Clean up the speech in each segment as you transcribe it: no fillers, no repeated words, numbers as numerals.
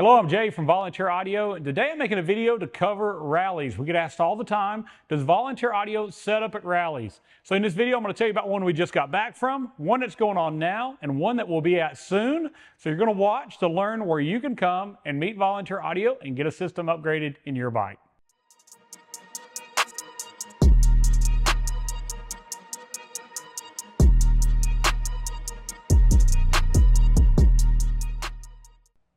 Hello, I'm Jay from Volunteer Audio, and today I'm making a video to cover rallies. We get asked all the time, does Volunteer Audio set up at rallies? So in this video, I'm going to tell you about one we just got back from, one that's going on now, and one that we'll be at soon. So you're going to watch to learn where you can come and meet Volunteer Audio and get a system upgraded in your bike.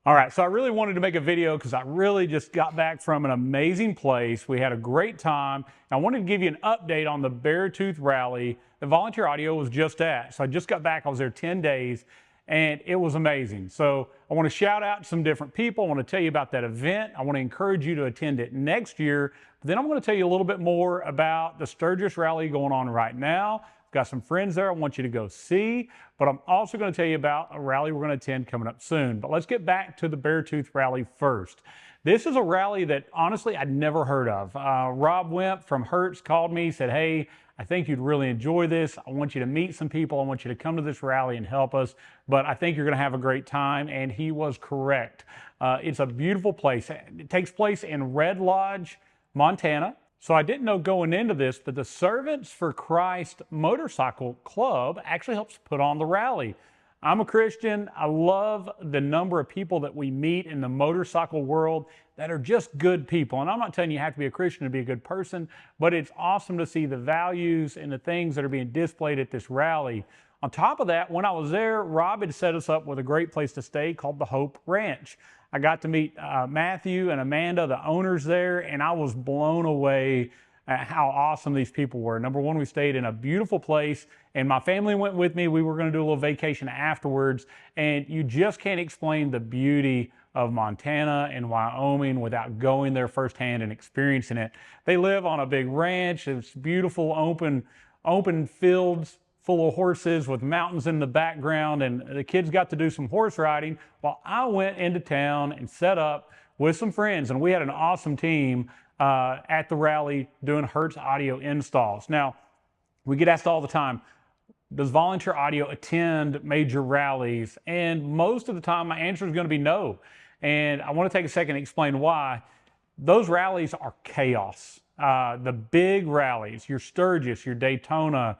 All right, so I really wanted to make a video because I really just got back from an amazing place. We had a great time. I wanted to give you an update on the Beartooth Rally that Volunteer Audio was just at. So I just got back, I was there 10 days, and it was amazing. So I want to shout out some different people. I want to tell you about that event. I want to encourage you to attend it next year. Then I'm going to tell you a little bit more about the Sturgis Rally going on right now. Got some friends there I want you to go see, but I'm also going to tell you about a rally we're going to attend coming up soon. But let's get back to the Beartooth Rally first. This is a rally that honestly I'd never heard of. Rob Wimp from Hertz called me, said, hey, I think you'd really enjoy this. I want you to meet some people. I want you to come to this rally and help us, but I think you're going to have a great time. And he was correct. It's a beautiful place. It takes place in Red Lodge, Montana. So I didn't know going into this, but the Servants for Christ Motorcycle Club actually helps put on the rally. I'm a Christian. I love the number of people that we meet in the motorcycle world that are just good people. And I'm not telling you have to be a Christian to be a good person, but it's awesome to see the values and the things that are being displayed at this rally. On top of that, when I was there, Rob had set us up with a great place to stay called the Hope Ranch. I got to meet Matthew and Amanda, the owners there, and I was blown away at how awesome these people were. Number one, we stayed in a beautiful place, and my family went with me. We were going to do a little vacation afterwards, and you just can't explain the beauty of Montana and Wyoming without going there firsthand and experiencing it. They live on a big ranch. It's beautiful, open fields full of horses with mountains in the background, and the kids got to do some horse riding while I went into town and set up with some friends, and we had an awesome team at the rally doing Hertz audio installs. Now, we get asked all the time, does Volunteer Audio attend major rallies? And most of the time my answer is going to be no. And I want to take a second to explain why. Those rallies are chaos. The big rallies, your Sturgis, your Daytona,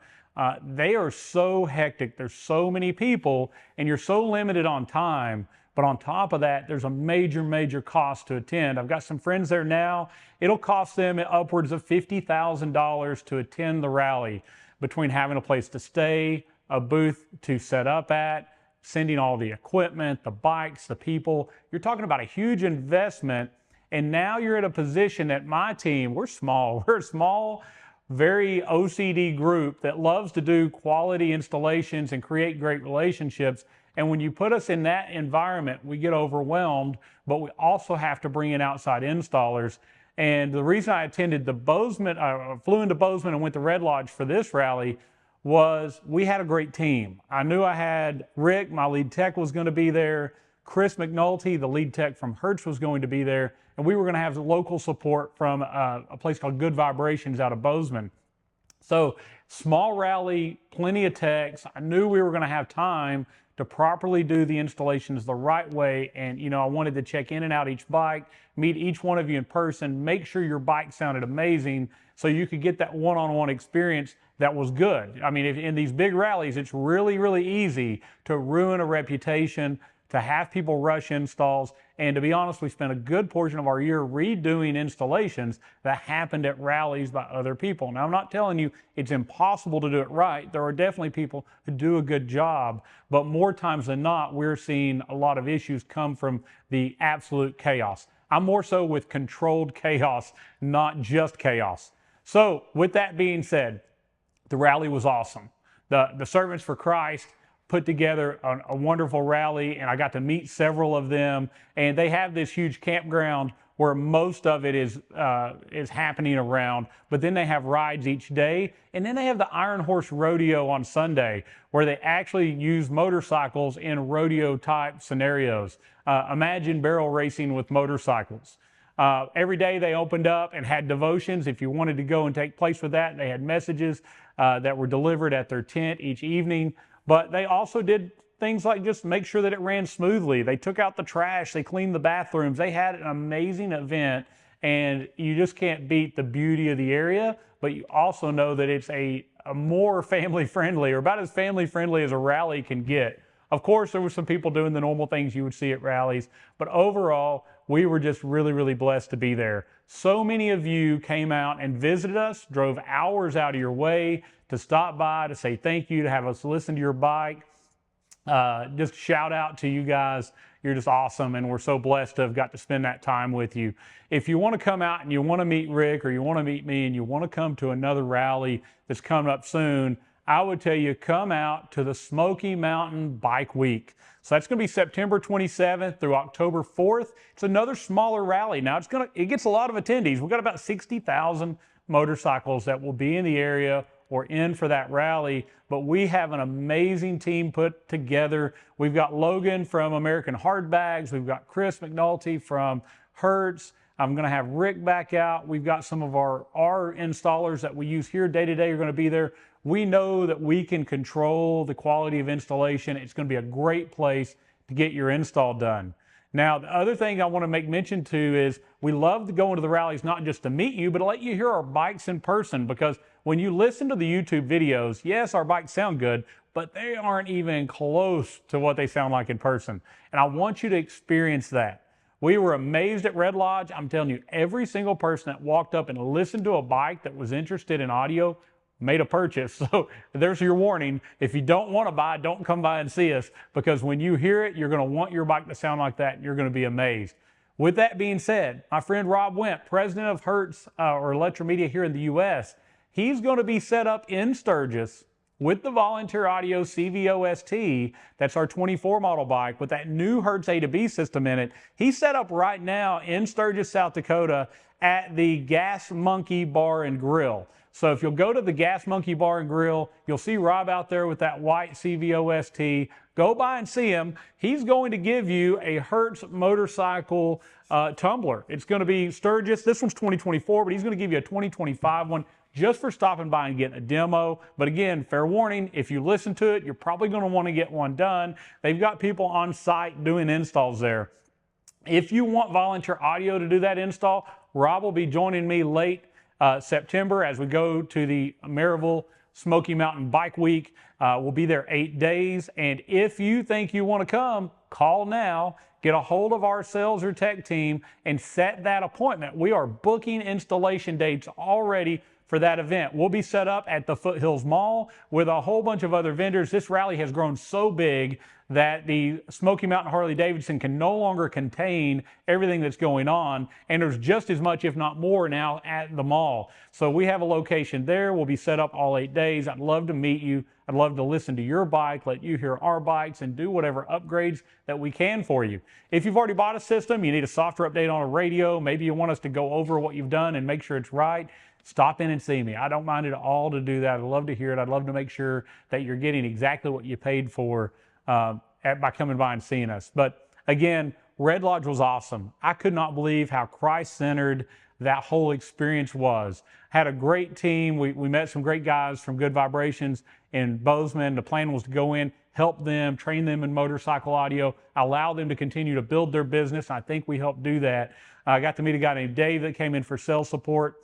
they are so hectic. There's so many people and you're so limited on time. But on top of that, there's a major cost to attend. I've got some friends there now. It'll cost them upwards of $50,000 to attend the rally, between having a place to stay, a booth to set up at, sending all the equipment, the bikes, the people. You're talking about a huge investment. And now you're at a position that my team, we're small. We're a small, very OCD group that loves to do quality installations and create great relationships. And when you put us in that environment, we get overwhelmed, but we also have to bring in outside installers. And the reason I attended the Bozeman, flew into Bozeman and went to Red Lodge for this rally was we had a great team. I knew I had Rick, my lead tech, was going to be there. Chris McNulty, the lead tech from Hertz, was going to be there. And we were going to have local support from a place called Good Vibrations out of Bozeman. So small rally, plenty of techs. I knew we were going to have time to properly do the installations the right way. And, you know, I wanted to check in and out each bike, meet each one of you in person, make sure your bike sounded amazing so you could get that one-on-one experience that was good. I mean, in these big rallies, it's really easy to ruin a reputation, to have people rush installs. And to be honest, we spent a good portion of our year redoing installations that happened at rallies by other people. Now, I'm not telling you it's impossible to do it right. There are definitely people who do a good job, but more times than not, we're seeing a lot of issues come from the absolute chaos. I'm more so with controlled chaos, not just chaos. So with that being said, the rally was awesome. The Servants for Christ put together a wonderful rally, and I got to meet several of them. And they have this huge campground where most of it is happening around, but then they have rides each day. And then they have the Iron Horse Rodeo on Sunday, where they actually use motorcycles in rodeo type scenarios. Imagine barrel racing with motorcycles. Every day they opened up and had devotions. If you wanted to go and take place with that, they had messages that were delivered at their tent each evening. But they also did things like just make sure that it ran smoothly. They took out the trash, they cleaned the bathrooms. They had an amazing event, and you just can't beat the beauty of the area, but you also know that it's a more family friendly, or about as family friendly as a rally can get. Of course, there were some people doing the normal things you would see at rallies, but overall, we were just really, really blessed to be there. So many of you came out and visited us, drove hours out of your way to stop by, to say thank you, to have us listen to your bike. Just shout out to you guys. You're just awesome, and we're so blessed to have got to spend that time with you. If you want to come out and you want to meet Rick, or you want to meet me, and you want to come to another rally that's coming up soon, I would tell you, come out to the Smoky Mountain Bike Week. So that's going to be September 27th through October 4th. It's another smaller rally. Now it gets a lot of attendees. We've got about 60,000 motorcycles that will be in the area or in for that rally, but we have an amazing team put together. We've got Logan from American Hardbags. We've got Chris McNulty from Hertz. I'm going to have Rick back out. We've got some of our installers that we use here day to day are going to be there. We know that we can control the quality of installation. It's going to be a great place to get your install done. Now, the other thing I want to make mention to is we love to go into the rallies not just to meet you, but to let you hear our bikes in person, because when you listen to the YouTube videos, yes, our bikes sound good, but they aren't even close to what they sound like in person. And I want you to experience that. We were amazed at Red Lodge. I'm telling you, every single person that walked up and listened to a bike that was interested in audio made a purchase. So there's your warning. If you don't want to buy, don't come by and see us, because when you hear it, you're going to want your bike to sound like that, and you're going to be amazed. With that being said, my friend Rob Wimp, president of Hertz or Electromedia here in the U.S., he's going to be set up in Sturgis with the Volunteer Audio CVOST. That's our 24 model bike with that new Hertz A to B system in it. He's set up right now in Sturgis, South Dakota at the Gas Monkey Bar and Grill. So if you'll go to the Gas Monkey Bar and Grill, you'll see Rob out there with that white CVOST. Go by and see him. He's going to give you a Hertz motorcycle tumbler. It's going to be Sturgis. This one's 2024, but he's going to give you a 2025 one just for stopping by and getting a demo. But again, fair warning, if you listen to it, you're probably going to want to get one done. They've got people on site doing installs there. If you want Volunteer Audio to do that install, Rob will be joining me late September as we go to the Maryville Smoky Mountain Bike Week. We'll be there 8 days. And if you think you want to come, call now, get a hold of our sales or tech team, and set that appointment. We are booking installation dates already for that event. We'll be set up at the Foothills Mall with a whole bunch of other vendors. This rally has grown so big that the Smoky Mountain Harley-Davidson can no longer contain everything that's going on, and there's just as much, if not more, now at the mall. So we have a location there. We'll be set up all 8 days. I'd love to meet you. I'd love to listen to your bike, let you hear our bikes, and do whatever upgrades that we can for you. If you've already bought a system, you need a software update on a radio, maybe you want us to go over what you've done and make sure it's right, stop in and see me. I don't mind at all to do that. I'd love to hear it. I'd love to make sure that you're getting exactly what you paid for by coming by and seeing us. But again, Red Lodge was awesome. I could not believe how Christ-centered that whole experience was. Had a great team. We met some great guys from Good Vibrations in Bozeman. The plan was to go in, help them, train them in motorcycle audio, allow them to continue to build their business. I think we helped do that. I got to meet a guy named Dave that came in for sales support.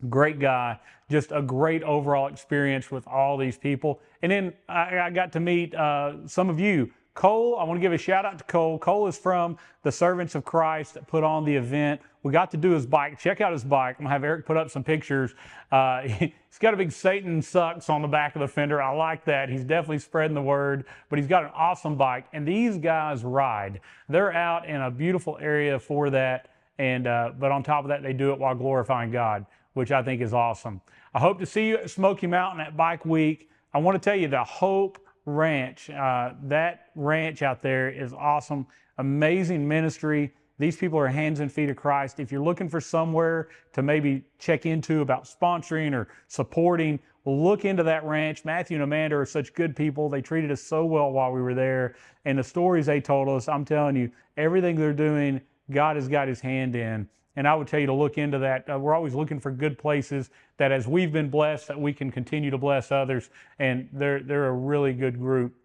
Great guy, just a great overall experience with all these people. And then I got to meet some of you. Cole, I want to give a shout out to Cole. Cole is from the Servants of Christ that put on the event. We got to do his bike. Check out his bike. I'm going to have Eric put up some pictures. He's got a big Satan sucks on the back of the fender. I like that. He's definitely spreading the word, but he's got an awesome bike. And these guys ride. They're out in a beautiful area for that. And but on top of that, they do it while glorifying God, which I think is awesome. I hope to see you at Smoky Mountain at Bike Week. I want to tell you the Hope Ranch, that ranch out there is awesome. Amazing ministry. These people are hands and feet of Christ. If you're looking for somewhere to maybe check into about sponsoring or supporting, look into that ranch. Matthew and Amanda are such good people. They treated us so well while we were there. And the stories they told us, I'm telling you, everything they're doing, God has got his hand in. And I would tell you to look into that. We're always looking for good places that as we've been blessed, that we can continue to bless others. And they're a really good group.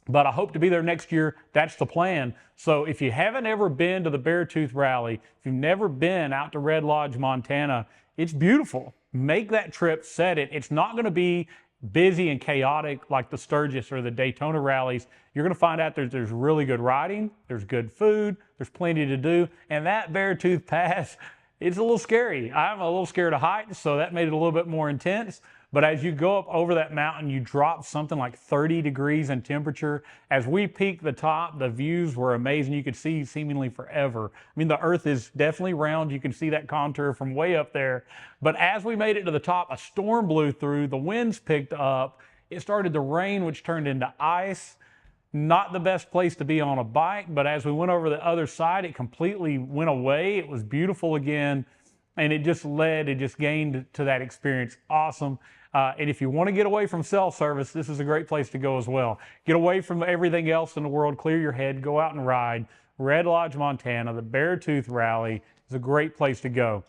but I hope to be there next year. That's the plan. So if you haven't ever been to the Beartooth Rally, if you've never been out to Red Lodge, Montana, it's beautiful. Make that trip, set it. It's not going to be busy and chaotic like the Sturgis or the Daytona rallies. You're going to find out there's really good riding, there's good food, there's plenty to do, and that Beartooth Pass, it's a little scary. I'm a little scared of heights, so that made it a little bit more intense. But as you go up over that mountain, you drop something like 30 degrees in temperature. As we peaked the top, the views were amazing. You could see seemingly forever. I mean, the earth is definitely round. You can see that contour from way up there. But as we made it to the top, a storm blew through, the winds picked up, it started to rain, which turned into ice. Not the best place to be on a bike, but as we went over the other side, it completely went away. It was beautiful again, and it just gained to that experience. Awesome. And if you want to get away from cell service, this is a great place to go as well. Get away from everything else in the world, clear your head, go out and ride. Red Lodge, Montana, the Beartooth Rally is a great place to go.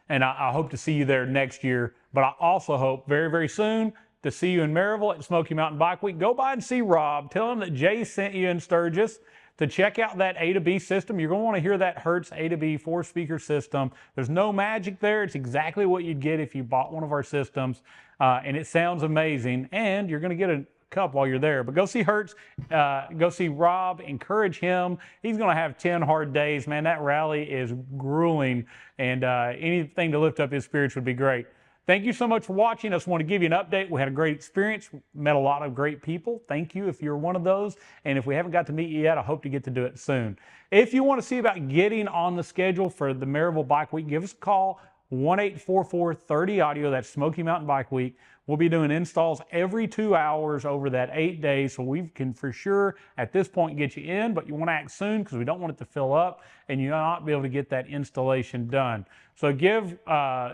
And I hope to see you there next year, but I also hope very, very soon to see you in Maryville at Smoky Mountain Bike Week. Go by and see Rob. Tell him that Jay sent you in Sturgis to check out that A to B system. You're going to want to hear that Hertz A to B 4-speaker system. There's no magic there. It's exactly what you'd get if you bought one of our systems, and it sounds amazing, and you're going to get a cup while you're there. But go see Hertz, go see Rob, encourage him. He's going to have 10 hard days. Man, that rally is grueling, and anything to lift up his spirits would be great. Thank you so much for watching. I just want to give you an update. We had a great experience, met a lot of great people. Thank you if you're one of those. And if we haven't got to meet you yet, I hope to get to do it soon. If you want to see about getting on the schedule for the Maryville Bike Week, give us a call, 1-844-30-AUDIO. That's Smoky Mountain Bike Week. We'll be doing installs every 2 hours over that 8 days, so we can for sure at this point get you in, but you want to act soon because we don't want it to fill up and you'll not be able to get that installation done. So give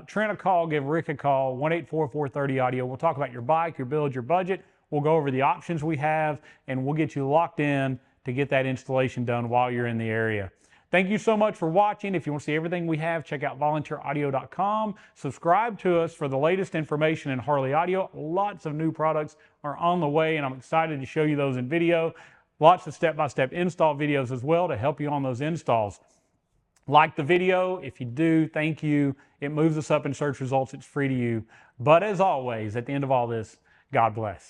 Trent a call, give Rick a call, 1-844-30-AUDIO. We'll talk about your bike, your build, your budget. We'll go over the options we have, and we'll get you locked in to get that installation done while you're in the area. Thank you so much for watching. If you want to see everything we have, check out volunteeraudio.com. Subscribe to us for the latest information in Harley audio. Lots of new products are on the way, and I'm excited to show you those in video. Lots of step-by-step install videos as well to help you on those installs. Like the video. If you do, thank you. It moves us up in search results. It's free to you. But as always, at the end of all this, God bless.